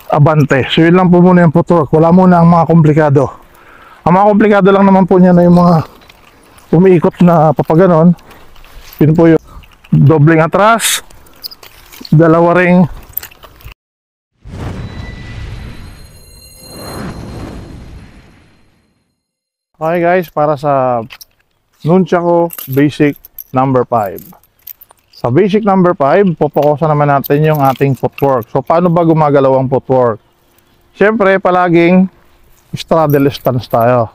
abante. So yun lang po muna yung footwork. Wala muna ang mga komplikado. Ang mga komplikado lang naman po niya na yung mga umiikot na papaganon. Yun po yung dobling atras, dalawa ring. Okay guys, para sa Nunchaku Basic number 5. Sa Basic number 5, popokusan naman natin yung ating footwork. So paano ba gumagalaw ang footwork? Siyempre, palaging straddle stance tayo.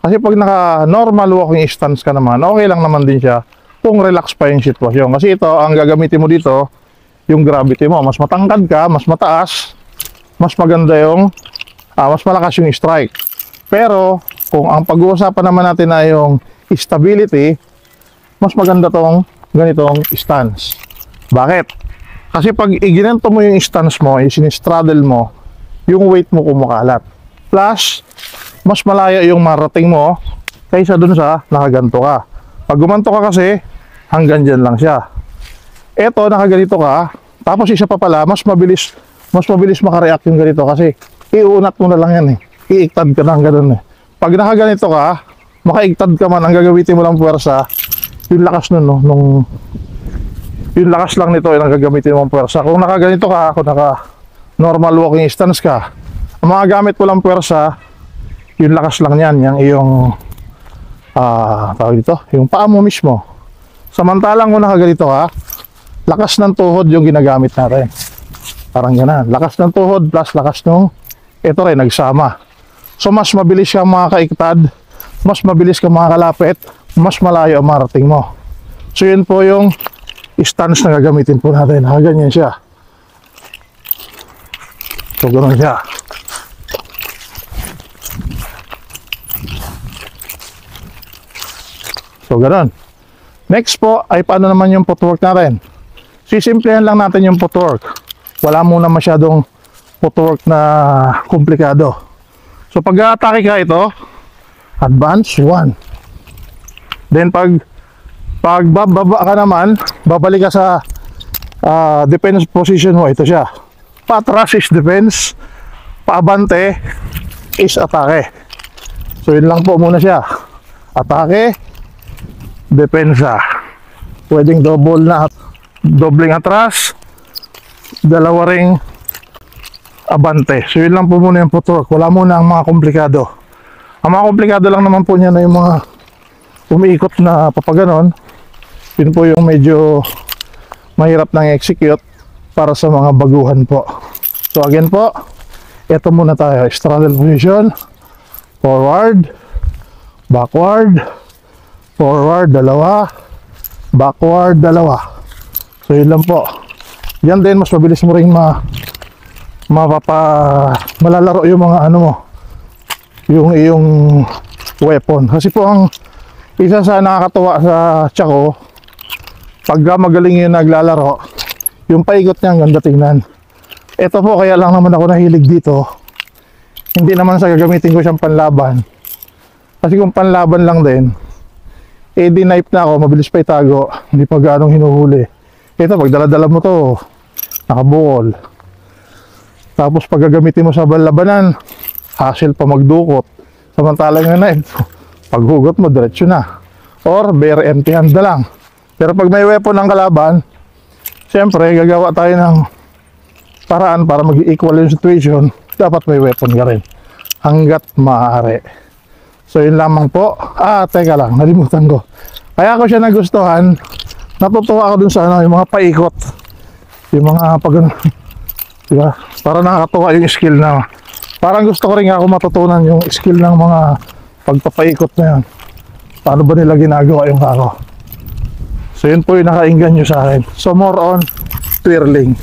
Kasi pag naka-normal walking stance ka naman, okay lang naman din siya kung relax pa yung sitwasyon. Kasi ito, ang gagamitin mo dito, yung gravity mo. Mas matangkad ka, mas mataas, mas maganda yung, mas malakas yung strike. Pero, kung ang pag-uusapan naman natin na yung stability, mas maganda tong ganitong stance. Bakit? Kasi pag iginanto mo yung stance mo, yung sinistraddle mo, yung weight mo kumakalat. Plus, mas malaya yung marating mo kaysa dun sa nakaganto ka. Pag gumanto ka kasi, hanggang dyan lang siya. Eto, nakaganito ka, tapos isa pa pala, mas mabilis makareact yung ganito kasi iunat mo na lang yan eh. Iiktad ka na ganun eh. Pag nakaganito ka, makaiktad ka man, ang gagamitin mo lang puwersa, yung lakas nun, no? Yung lakas lang nito, yung gagamitin mo puwersa. Kung nakaganito ka, kung naka normal walking stance ka, ang mga gamit mo lang puwersa, yung lakas lang yan, yung iyong, tawag dito, yung paa mo mismo. Samantalang kung nakaganito ka, lakas ng tuhod yung ginagamit natin. Parang ganun. Lakas ng tuhod plus lakas nung, ito rin, nagsama. So mas mabilis kang makakaiktad, mas mabilis kang makakalapit, mas malayo ang marating mo. So yun po yung stance na gagamitin po natin. Ganyan siya. So ganoon siya. So ganoon. Next po ay paano naman yung footwork natin. Sisimplihan lang natin yung footwork. Wala muna masyadong footwork na komplikado. So pag atake ka ito, advance 1. Then pag bababa ka naman, babalik ka sa defense position mo. Ito siya. Patras is defense, paabante is atake. So yun lang po muna siya. Atake, depensa. Pwedeng dobling atras, dalawa ring abante. So yun lang po muna yung footwork. Wala muna ang mga komplikado. Ang mga komplikado lang naman po niya na yung mga umiikot na papaganon. Yun po yung medyo mahirap nang execute para sa mga baguhan po. So again po, ito muna tayo. Straddle position, forward, backward, forward, dalawa, backward, dalawa. So yun lang po. Yan din, mas mabilis mo rin malalaro yung mga ano mo, yung iyong weapon. Kasi po ang isa sa nakakatuwa sa Chaco, pagka magaling yung naglalaro, yung paikot niya ang ganda tingnan. Ito po, kaya lang naman ako nahilig dito. Hindi naman sa gagamitin ko siyang panlaban. Kasi kung panlaban lang din, di-knife na ako, mabilis pa itago, hindi pa ganong hinuhuli. Ito, pag dala-dala mo to, nakabukol. Tapos pag gagamitin mo sa labanan, hassle pa magdukot. Samantalang yung knife, paghugot mo, diretso na. Or bare empty hand na lang. Pero pag may weapon ng kalaban, siyempre gagawa tayo ng paraan para mag-equal yung situation. Dapat may weapon ka rin hanggat maaari. So yun lamang po. Teka lang, nalimutan ko. Kaya ko siya nagustuhan. Natutuwa ako dun sa yung mga paikot, yung mga diba? Para nakakatuwa yung skill na, parang gusto ko rin ako matutunan yung skill ng mga pagpapaikot na yan. Paano ba nila ginagawa yung kako? So yun po yung nakainggan nyo sa akin. So more on twirling.